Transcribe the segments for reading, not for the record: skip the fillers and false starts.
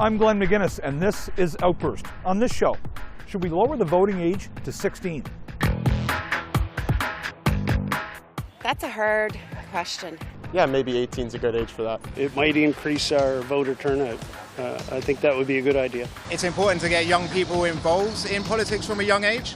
I'm Glenn McGinnis, and this is Outburst. On this show, should we lower the voting age to 16? That's a hard question. Yeah, maybe 18 is a good age for that. It might increase our voter turnout. I think that would be a good idea. It's important to get young people involved in politics from a young age.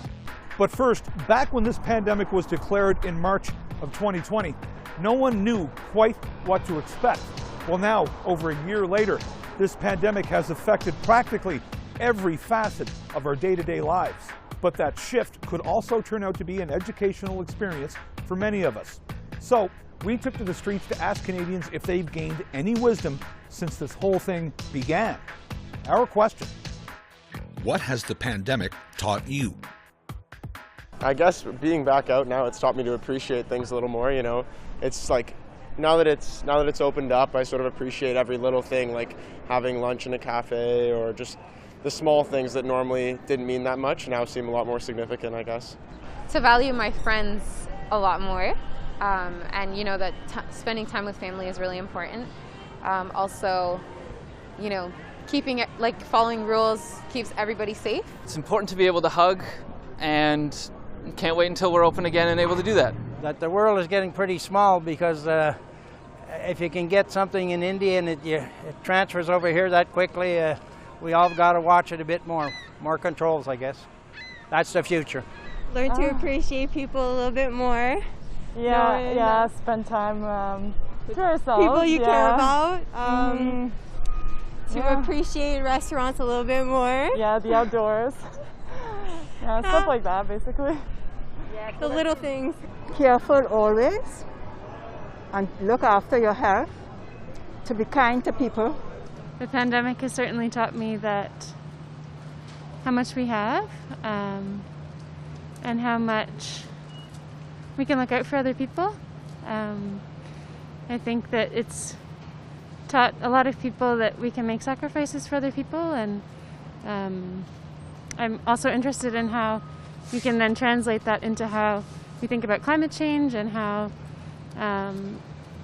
But first, back when this pandemic was declared in March of 2020, no one knew quite what to expect. Well, now, over a year later, this pandemic has affected practically every facet of our day-to-day lives. But that shift could also turn out to be an educational experience for many of us. So we took to the streets to ask Canadians if they've gained any wisdom since this whole thing began. Our question: what has the pandemic taught you? I guess being back out now, it's taught me to appreciate things a little more, you know. It's like, now that it's opened up, I sort of appreciate every little thing, like having lunch in a cafe, or just the small things that normally didn't mean that much now seem a lot more significant, I guess. To value my friends a lot more, and you know that spending time with family is really important. Also, you know, keeping it, like following rules keeps everybody safe. It's important to be able to hug, and can't wait until we're open again and able to do that. That the world is getting pretty small, because if you can get something in India and it transfers over here that quickly, we all got to watch it a bit more. More controls, I guess. That's the future. Learn to appreciate people a little bit more. Yeah, spend time to ourselves. People you care about. To appreciate restaurants a little bit more. Yeah, the outdoors. Yeah, stuff like that, basically. Yeah, the little things. Careful always, and look after your health, to be kind to people. The pandemic has certainly taught me that how much we have, and how much we can look out for other people. I think that it's taught a lot of people that we can make sacrifices for other people, and I'm also interested in how we can then translate that into how we think about climate change, and how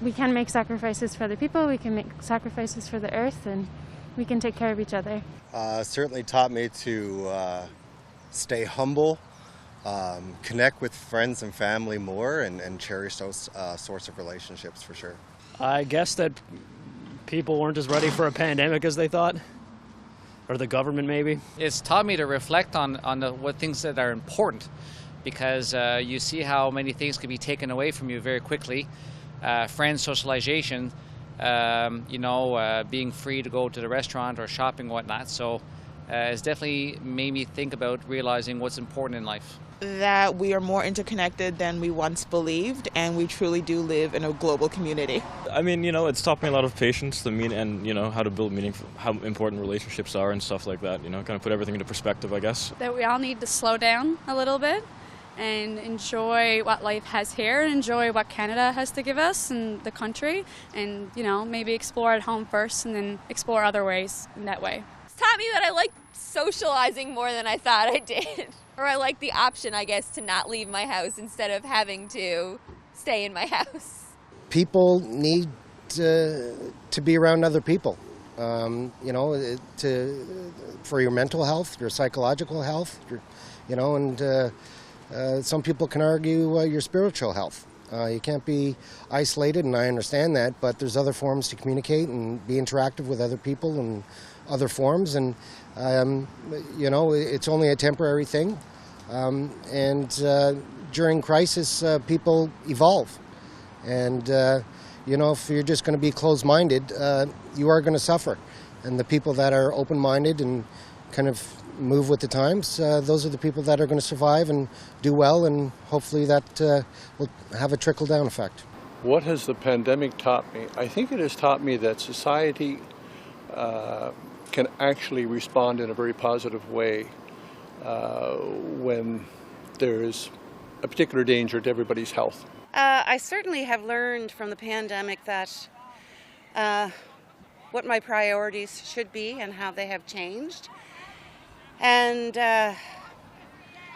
we can make sacrifices for other people, we can make sacrifices for the earth, and we can take care of each other. Certainly taught me to stay humble, connect with friends and family more, and cherish those sorts of relationships for sure. I guess that people weren't as ready for a pandemic as they thought, or the government maybe. It's taught me to reflect on what things that are important, because you see how many things can be taken away from you very quickly. Friends, socialization, being free to go to the restaurant or shopping, whatnot. So it's definitely made me think about realizing what's important in life. That we are more interconnected than we once believed, and we truly do live in a global community. I mean, it's taught me a lot of patience, and how to build meaning, how important relationships are and stuff like that, kind of put everything into perspective, I guess. That we all need to slow down a little bit and enjoy what life has here, and enjoy what Canada has to give us and the country, and, maybe explore at home first and then explore other ways in that way. It's taught me that I like socializing more than I thought I did. Or I like the option, I guess, to not leave my house instead of having to stay in my house. People need to be around other people, for your mental health, your psychological health, and some people can argue your spiritual health. You can't be isolated, and I understand that, but there's other forms to communicate and be interactive with other people and other forms, and it's only a temporary thing. During crisis, people evolve. And, if you're just going to be closed-minded, you are going to suffer. And the people that are open-minded and kind of move with the times, those are the people that are going to survive and do well, and hopefully that will have a trickle-down effect. What has the pandemic taught me? I think it has taught me that society can actually respond in a very positive way when there is a particular danger to everybody's health. I certainly have learned from the pandemic that what my priorities should be and how they have changed. And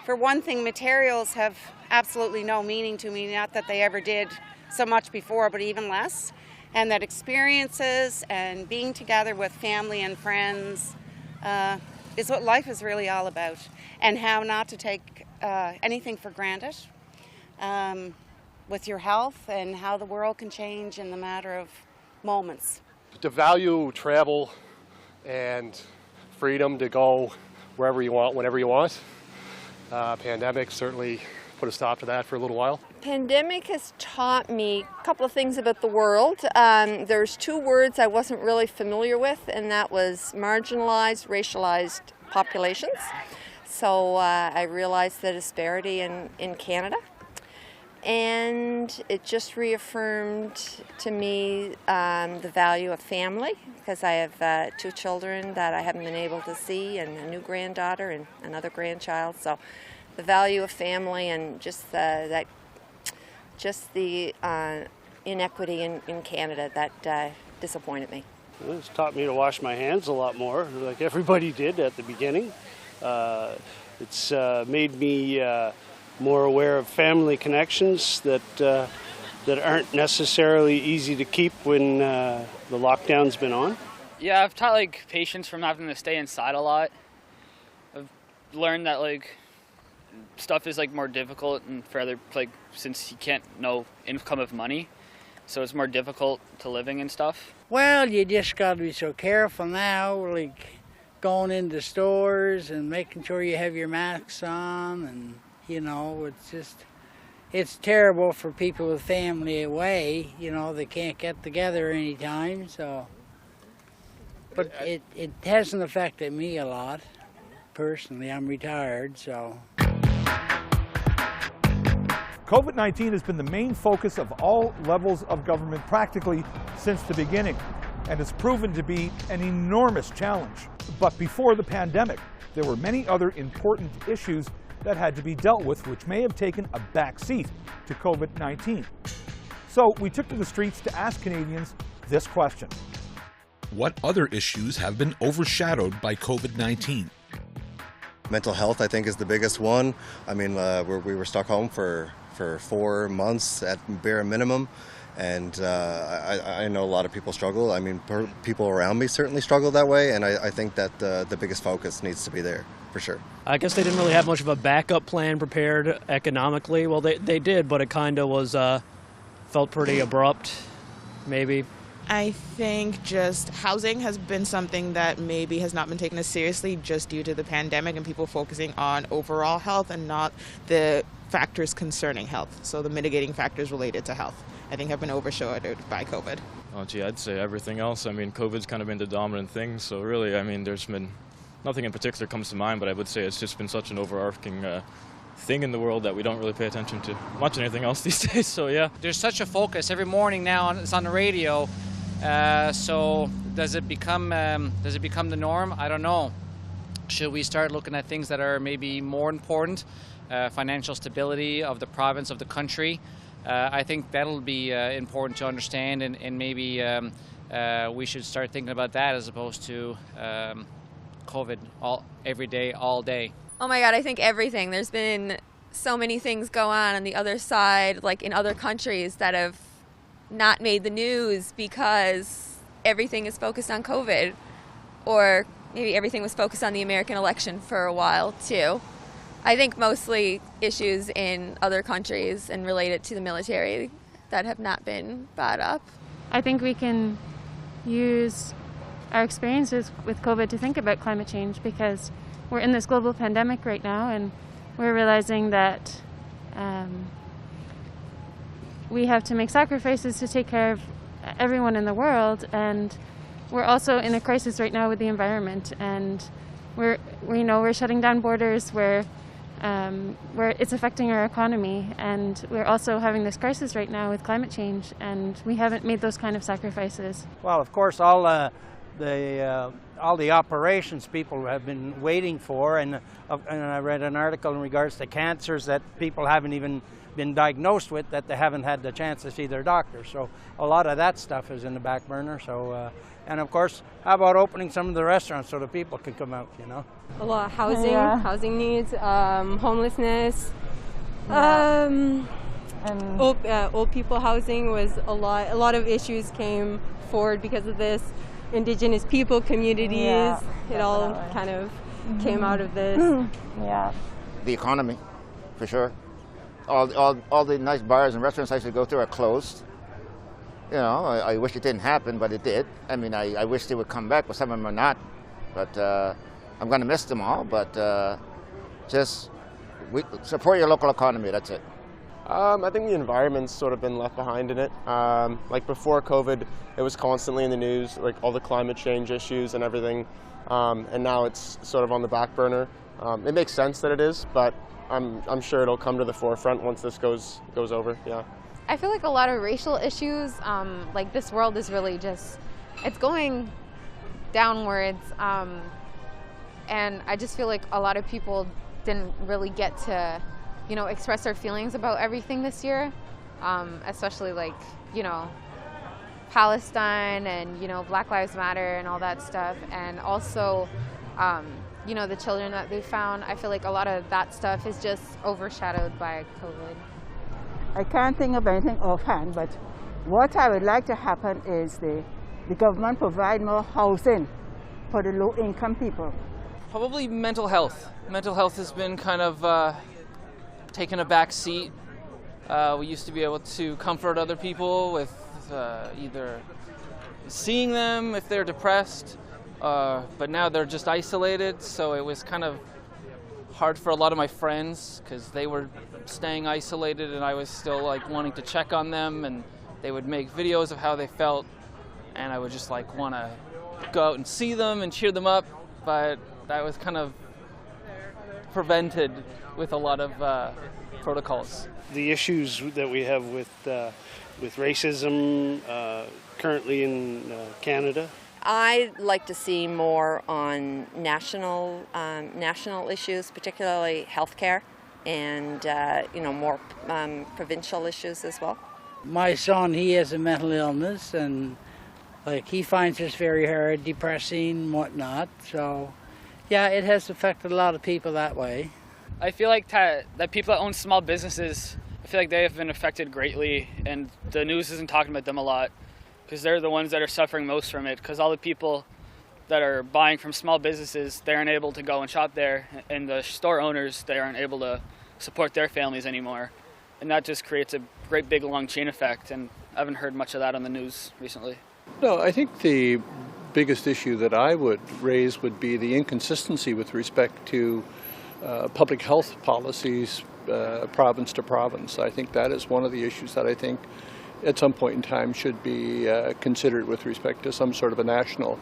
for one thing, materials have absolutely no meaning to me, not that they ever did so much before, but even less. and that experiences and being together with family and friends is what life is really all about, and how not to take anything for granted with your health, and how the world can change in the matter of moments. To value travel and freedom to go wherever you want, whenever you want. Pandemic certainly put a stop to that for a little while. Pandemic has taught me a couple of things about the world. There's two words I wasn't really familiar with, and that was marginalized, racialized populations. So I realized the disparity in Canada. And it just reaffirmed to me the value of family, because I have 2 children that I haven't been able to see, and a new granddaughter and another grandchild. So the value of family, and just the inequity in Canada that disappointed me. It's taught me to wash my hands a lot more, like everybody did at the beginning. It's made me more aware of family connections that aren't necessarily easy to keep when the lockdown's been on. Yeah, I've taught patience from having to stay inside a lot. I've learned that stuff is more difficult and further since you can't know income of money, so it's more difficult to living and stuff. Well, you just got to be so careful now, going into stores and making sure you have your masks on, and it's terrible for people with family away, they can't get together anytime, so. But it hasn't affected me a lot, personally. I'm retired, so. COVID-19 has been the main focus of all levels of government practically since the beginning, and it's proven to be an enormous challenge. But before the pandemic, there were many other important issues that had to be dealt with, which may have taken a back seat to COVID-19. So we took to the streets to ask Canadians this question. What other issues have been overshadowed by COVID-19? Mental health, I think, is the biggest one. I mean, we were stuck home for 4 months at bare minimum, and I know a lot of people struggle. I mean, people around me certainly struggle that way, and I think that the biggest focus needs to be there, for sure. I guess they didn't really have much of a backup plan prepared economically. Well, they did, but it kind of was felt pretty abrupt, maybe. I think just housing has been something that maybe has not been taken as seriously just due to the pandemic and people focusing on overall health and not the factors concerning health. So the mitigating factors related to health, I think, have been overshadowed by COVID. Oh, gee, I'd say everything else. I mean, COVID's kind of been the dominant thing. So really, I mean, there's been nothing in particular comes to mind, but I would say it's just been such an overarching thing in the world that we don't really pay attention to much anything else these days. So yeah. There's such a focus every morning now. It's on the radio. So does it become the norm? I don't know. Should we start looking at things that are maybe more important? Financial stability of the province, of the country. I think that'll be important to understand, and maybe we should start thinking about that as opposed to COVID every day, all day. Oh my God, I think everything. There's been so many things go on the other side, in other countries that have not made the news because everything is focused on COVID, or maybe everything was focused on the American election for a while too. I think mostly issues in other countries and related to the military that have not been brought up. I think we can use our experiences with COVID to think about climate change, because we're in this global pandemic right now, and we're realizing that we have to make sacrifices to take care of everyone in the world, and we're also in a crisis right now with the environment, and we're shutting down borders, where it's affecting our economy, and we're also having this crisis right now with climate change, and we haven't made those kind of sacrifices. Well, of course, all the operations people have been waiting for, and I read an article in regards to cancers that people haven't even been diagnosed with, that they haven't had the chance to see their doctor. So a lot of that stuff is in the back burner. So and of course, how about opening some of the restaurants so the people can come out, A lot of housing, housing needs, homelessness, And old people housing was a lot of issues came forward because of this. Indigenous people communities, it all kind of came out of this. Yeah. The economy, for sure. All the nice bars and restaurants I used to go to are closed. You know, I wish it didn't happen, but it did. I mean, I wish they would come back, but some of them are not. But I'm going to miss them all. But just support your local economy, that's it. I think the environment's sort of been left behind in it. Like before COVID, it was constantly in the news, like all the climate change issues and everything. And now it's sort of on the back burner. It makes sense that it is, but I'm sure it'll come to the forefront once this goes over. Yeah. I feel like a lot of racial issues, like this world is really just, it's going downwards. And I just feel like a lot of people didn't really get to, you know, express their feelings about everything this year, especially like, you know, Palestine and, you know, Black Lives Matter and all that stuff. And also, you know, the children that they found. I feel like a lot of that stuff is just overshadowed by COVID. I can't think of anything offhand, but what I would like to happen is the government provide more housing for the low-income people. Probably mental health. Mental health has been kind of taken a back seat. We used to be able to comfort other people with either seeing them if they're depressed, but now they're just isolated, so it was kind of hard for a lot of my friends because they were staying isolated and I was still like wanting to check on them, and they would make videos of how they felt and I would just like want to go out and see them and cheer them up, but that was kind of prevented with a lot of protocols. The issues that we have with racism currently in Canada. I'd like to see more on national issues, particularly healthcare, and you know, more provincial issues as well. My son, he has a mental illness, and like he finds this very hard, depressing, and whatnot. So, yeah, it has affected a lot of people that way. I feel like that people that own small businesses, I feel like they have been affected greatly, and the news isn't talking about them a lot because they're the ones that are suffering most from it, because all the people that are buying from small businesses, they aren't able to go and shop there, and the store owners, they aren't able to support their families anymore. And that just creates a great big long chain effect, and I haven't heard much of that on the news recently. No, I think the biggest issue that I would raise would be the inconsistency with respect to public health policies province to province. I think that is one of the issues that I think at some point in time should be considered with respect to some sort of a national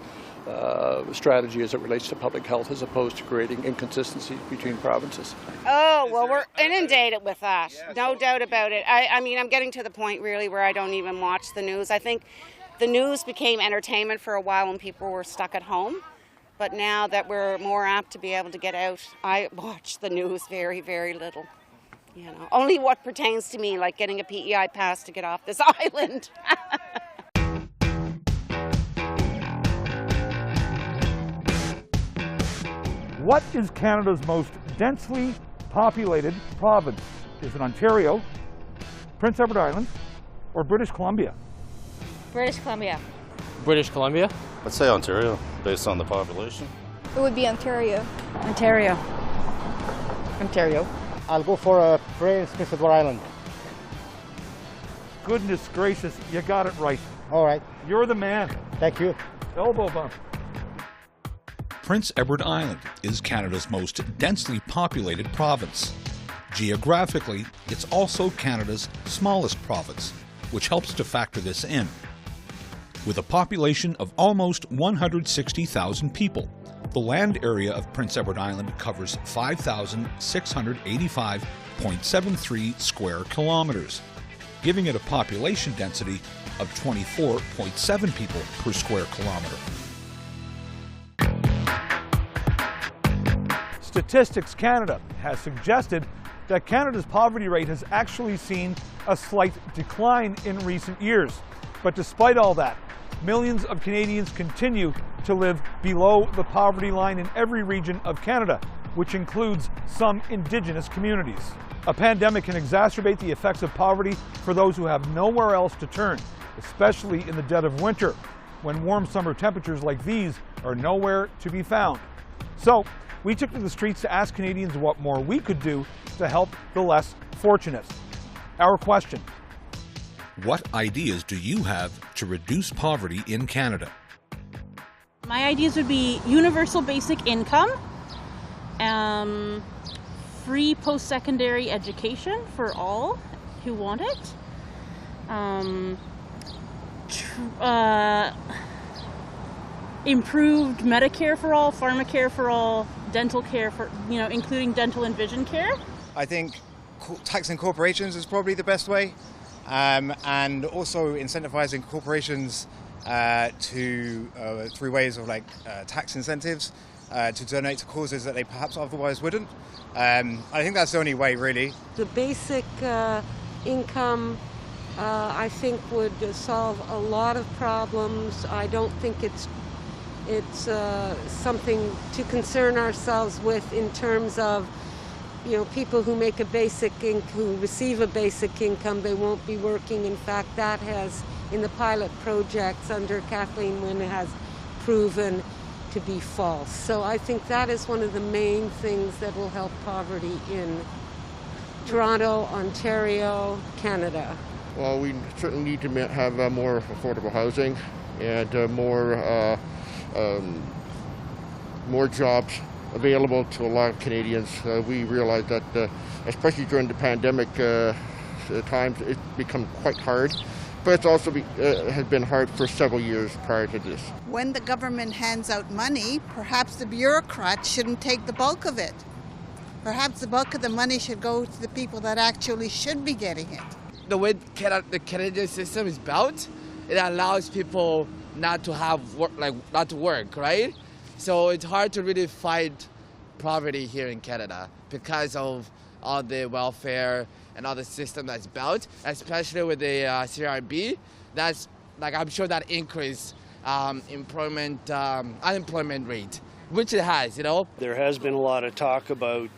strategy as it relates to public health, as opposed to creating inconsistencies between provinces. Oh, well, we're inundated with that. No doubt about it. I mean, I'm getting to the point really where I don't even watch the news. I think the news became entertainment for a while when people were stuck at home. But now that we're more apt to be able to get out, I watch the news very, very little. You know, only what pertains to me, like getting a PEI pass to get off this island. What is Canada's most densely populated province? Is it Ontario, Prince Edward Island, or British Columbia? British Columbia. British Columbia? I'd say Ontario, based on the population. It would be Ontario. Ontario. Ontario. I'll go for Prince Edward Island. Goodness gracious, you got it right. All right. You're the man. Thank you. Elbow bump. Prince Edward Island is Canada's most densely populated province. Geographically, it's also Canada's smallest province, which helps to factor this in. With a population of almost 160,000 people, the land area of Prince Edward Island covers 5,685.73 square kilometers, giving it a population density of 24.7 people per square kilometer. Statistics Canada has suggested that Canada's poverty rate has actually seen a slight decline in recent years. But despite all that, millions of Canadians continue to live below the poverty line in every region of Canada, which includes some indigenous communities. A pandemic can exacerbate the effects of poverty for those who have nowhere else to turn, especially in the dead of winter, when warm summer temperatures like these are nowhere to be found. So, we took to the streets to ask Canadians what more we could do to help the less fortunate. Our question: what ideas do you have to reduce poverty in Canada? My ideas would be universal basic income, free post-secondary education for all who want it, improved Medicare for all, pharmacare for all, dental care for, including dental and vision care. I think taxing corporations is probably the best way, and also incentivizing corporations through ways of tax incentives to donate to causes that they perhaps otherwise wouldn't. I think that's the only way, really. The basic income, I think, would solve a lot of problems. I don't think it's something to concern ourselves with in terms of, people who make who receive a basic income, they won't be working. In fact, that has, in the pilot projects under Kathleen Wynne, has proven to be false. So I think that is one of the main things that will help poverty in Toronto, Ontario, Canada. Well, we certainly need to have more affordable housing and more jobs available to a lot of Canadians. We realize that, especially during the pandemic times, it's become quite hard. But it's also has been hard for several years prior to this. When the government hands out money, perhaps the bureaucrats shouldn't take the bulk of it. Perhaps the bulk of the money should go to the people that actually should be getting it. The way the Canadian system is built, it allows people not to have work, not to work, right? So it's hard to really fight poverty here in Canada because of all the welfare and all the system that's built, especially with the CRB. That's I'm sure that increase unemployment rate, which it has, There has been a lot of talk about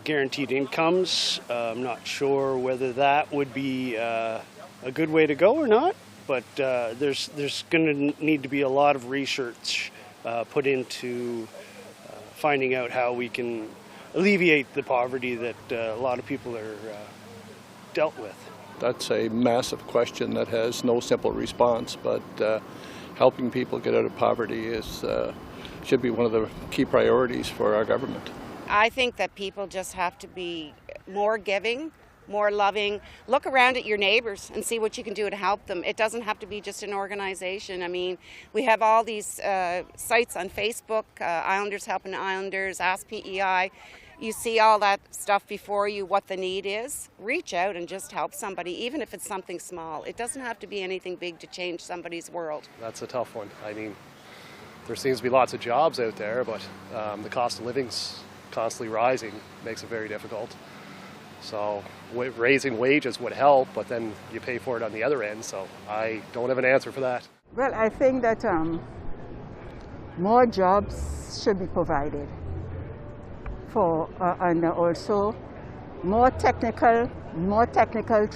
guaranteed incomes. I'm not sure whether that would be a good way to go or not, but there's going to need to be a lot of research put into finding out how we can alleviate the poverty that a lot of people are dealt with. That's a massive question that has no simple response, but helping people get out of poverty should be one of the key priorities for our government. I think that people just have to be more giving, more loving. Look around at your neighbors and see what you can do to help them. It doesn't have to be just an organization. I mean, we have all these sites on Facebook, Islanders Helping Islanders, Ask PEI. You see all that stuff before you, what the need is. Reach out and just help somebody, even if it's something small. It doesn't have to be anything big to change somebody's world. That's a tough one. I mean, there seems to be lots of jobs out there, but the cost of living's constantly rising, makes it very difficult. So raising wages would help, but then you pay for it on the other end, so I don't have an answer for that. Well, I think that more jobs should be provided and also more technical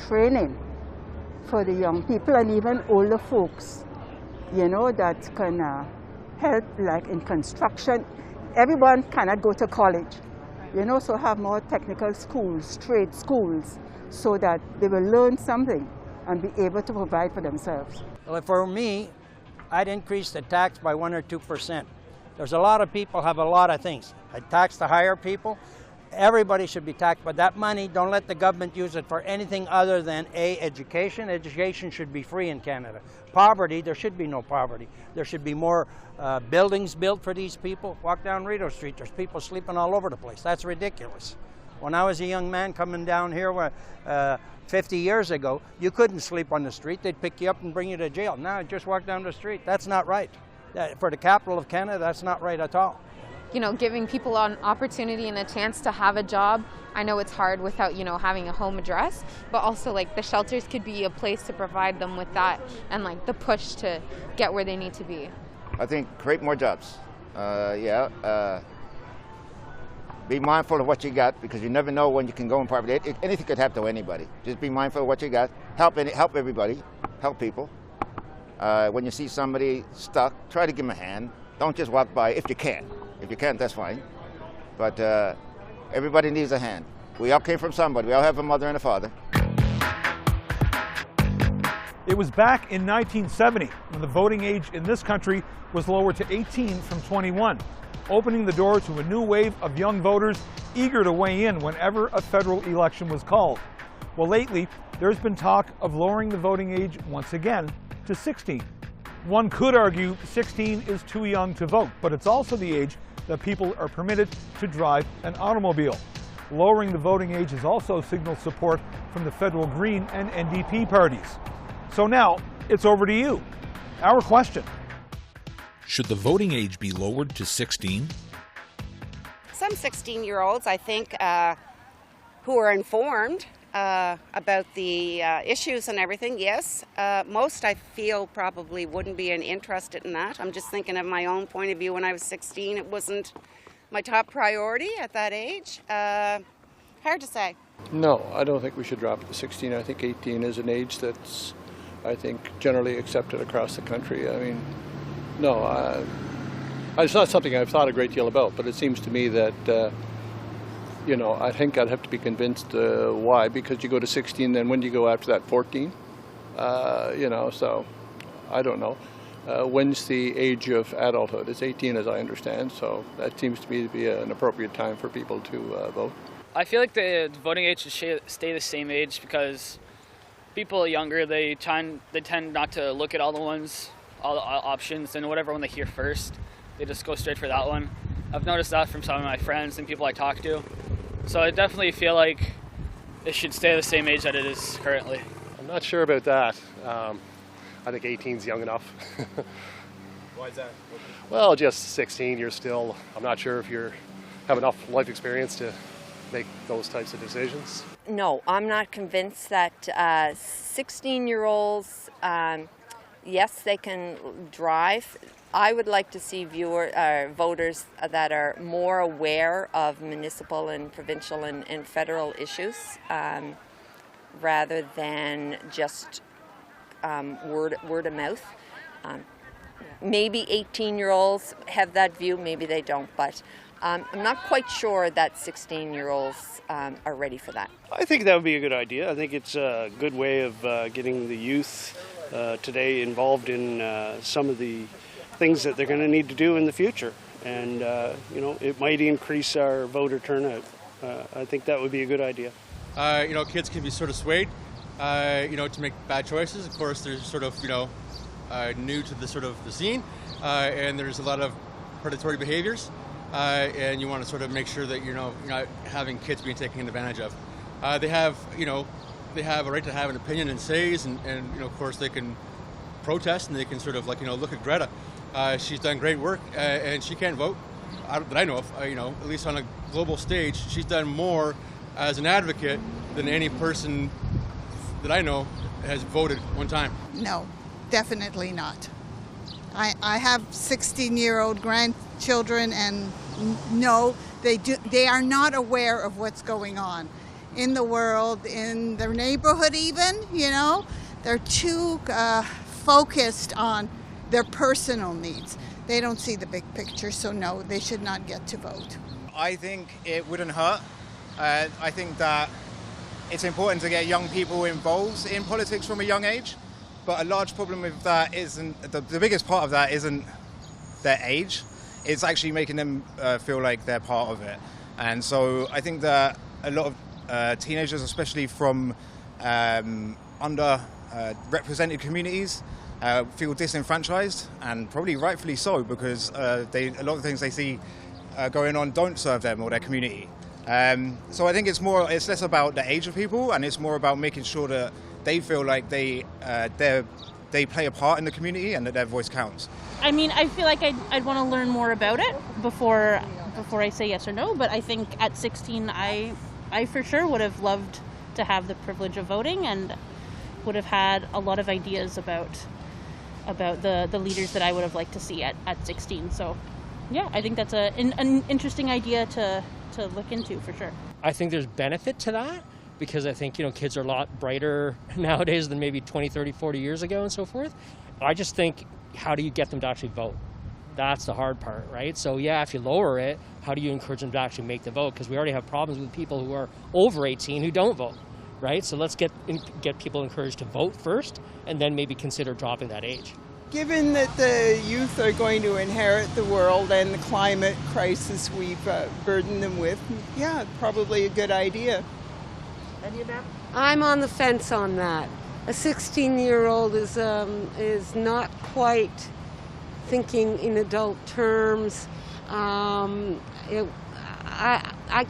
training for the young people and even older folks, that can help, like in construction. Everyone cannot go to college, so have more technical schools, trade schools, so that they will learn something and be able to provide for themselves. Well, for me, I'd increase the tax by 1 or 2%. There's a lot of people have a lot of things. I'd tax the higher people. Everybody should be taxed, but that money, don't let the government use it for anything other than education. Education should be free in Canada. Poverty, there should be no poverty. There should be more buildings built for these people. Walk down Rideau Street, there's people sleeping all over the place. That's ridiculous. When I was a young man coming down here 50 years ago, you couldn't sleep on the street. They'd pick you up and bring you to jail. Now, just walk down the street. That's not right. For the capital of Canada, that's not right at all. Giving people an opportunity and a chance to have a job. I know it's hard without, having a home address, but also the shelters could be a place to provide them with that and the push to get where they need to be. I think create more jobs. Be mindful of what you got, because you never know when you can go in poverty. Anything could happen to anybody. Just be mindful of what you got. Help everybody. Help people. When you see somebody stuck, try to give them a hand. Don't just walk by if you can. If you can't, that's fine. But everybody needs a hand. We all came from somebody. We all have a mother and a father. It was back in 1970 when the voting age in this country was lowered to 18 from 21, opening the door to a new wave of young voters eager to weigh in whenever a federal election was called. Well, lately, there's been talk of lowering the voting age once again to 16. One could argue 16 is too young to vote, but it's also the age that people are permitted to drive an automobile. Lowering the voting age has also signaled support from the federal Green and NDP parties. So now, it's over to you. Our question: should the voting age be lowered to 16? Some 16-year-olds, I think, who are informed about the issues and everything, yes. Most, I feel, probably wouldn't be interested in that. I'm just thinking of my own point of view. When I was 16, it wasn't my top priority at that age. Hard to say. No, I don't think we should drop it to 16. I think 18 is an age that's, I think, generally accepted across the country. I mean, no, it's not something I've thought a great deal about, but it seems to me that, you know, I think I'd have to be convinced why, because you go to 16, then when do you go after that, 14? You know, so I don't know. When's the age of adulthood? It's 18 as I understand, so that seems to me to be an appropriate time for people to vote. I feel like the voting age should stay the same age because people younger, they tend not to look at all the options, and whatever one they hear first, they just go straight for that one. I've noticed that from some of my friends and people I talk to. So I definitely feel like it should stay the same age that it is currently. I'm not sure about that. I think 18's young enough. Why is that? Well, just 16, you're still, I'm not sure if you have enough life experience to make those types of decisions. No, I'm not convinced that 16-year-olds, yes, they can drive. I would like to see voters that are more aware of municipal and provincial and federal issues rather than just word of mouth. Maybe 18-year-olds have that view, maybe they don't, but I'm not quite sure that 16-year-olds are ready for that. I think that would be a good idea. I think it's a good way of getting the youth today involved in some of the things that they're going to need to do in the future. And, you know, it might increase our voter turnout. I think that would be a good idea. You know, kids can be sort of swayed, you know, to make bad choices. Of course, they're sort of, you know, new to the sort of the scene, and there's a lot of predatory behaviors, and you want to sort of make sure that, you know, you're not having kids being taken advantage of. They have, you know, they have a right to have an opinion and says, and you know, of course, they can protest and they can sort of, like, you know, look at Greta. She's done great work, and she can't vote, that I know of, you know, at least on a global stage. She's done more as an advocate than any person that I know has voted one time. No, definitely not. I have 16-year-old grandchildren, and no, they are not aware of what's going on in the world, in their neighborhood even, you know. They're too focused on their personal needs. They don't see the big picture, so no, they should not get to vote. I think it wouldn't hurt. I think that it's important to get young people involved in politics from a young age, but a large problem with that isn't, the biggest part of that isn't their age, it's actually making them feel like they're part of it. And so I think that a lot of teenagers, especially from underrepresented communities, feel disenfranchised, and probably rightfully so, because a lot of things they see going on don't serve them or their community. So I think it's less about the age of people, and it's more about making sure that they feel like they play a part in the community and that their voice counts. I mean, I feel like I'd want to learn more about it before I say yes or no, but I think at 16 I for sure would have loved to have the privilege of voting and would have had a lot of ideas about the leaders that I would have liked to see at 16. So yeah, I think that's an interesting idea to to look into for sure. I think there's benefit to that because I think, kids are a lot brighter nowadays than maybe 20, 30, 40 years ago and so forth. I just think, how do you get them to actually vote? That's the hard part, right? So yeah, if you lower it, how do you encourage them to actually make the vote? Because we already have problems with people who are over 18 who don't vote, right? So let's get people encouraged to vote first and then maybe consider dropping that age. Given that the youth are going to inherit the world and the climate crisis we've burdened them with, yeah, probably a good idea. I'm on the fence on that. A 16-year-old is not quite thinking in adult terms. I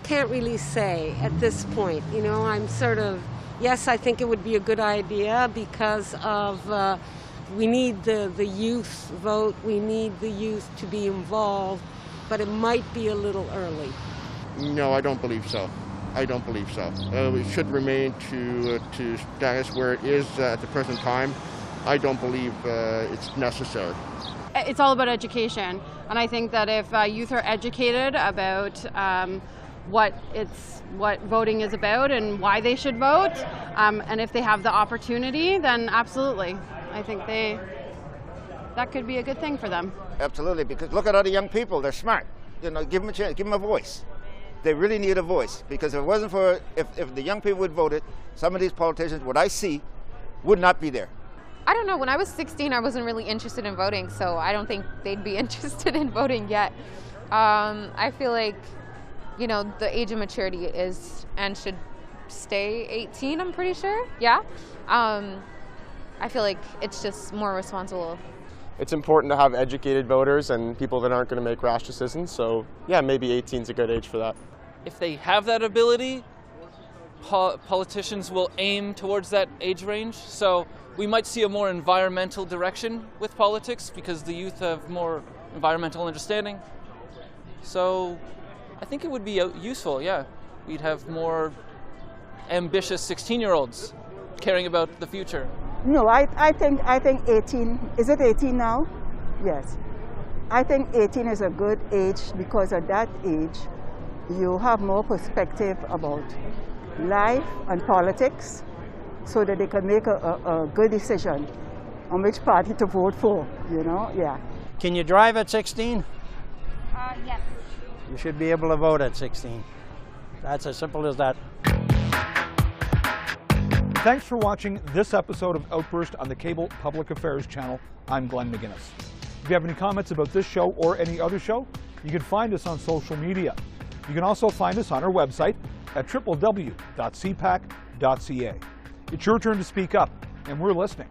can't really say at this point. I'm sort of, yes, I think it would be a good idea because of we need the youth vote, we need the youth to be involved, but it might be a little early. No, I don't believe so. I don't believe so. It should remain to status where it is at the present time. I don't believe it's necessary. It's all about education, and I think that if youth are educated about what voting is about and why they should vote, and if they have the opportunity, then absolutely. I think that could be a good thing for them. Absolutely, because look at all the young people. They're smart. Give them a chance. Give them a voice. They really need a voice, because if it wasn't for, if the young people would vote it, some of these politicians, what I see, would not be there. I don't know. When I was 16, I wasn't really interested in voting, so I don't think they'd be interested in voting yet. I feel like, the age of maturity is and should stay 18, I'm pretty sure. Yeah. I feel like it's just more responsible. It's important to have educated voters and people that aren't going to make rash decisions. So yeah, maybe 18 is a good age for that. If they have that ability, politicians will aim towards that age range. So we might see a more environmental direction with politics because the youth have more environmental understanding. So I think it would be useful, yeah. We'd have more ambitious 16-year-olds caring about the future. No, I think 18, is it 18 now? Yes. I think 18 is a good age because at that age you have more perspective about life and politics so that they can make a good decision on which party to vote for, yeah. Can you drive at 16? Yes. You should be able to vote at 16. That's as simple as that. Thanks for watching this episode of Outburst on the Cable Public Affairs channel. I'm Glenn McGinnis. If you have any comments about this show or any other show, you can find us on social media. You can also find us on our website at www.cpac.ca. It's your turn to speak up, and we're listening.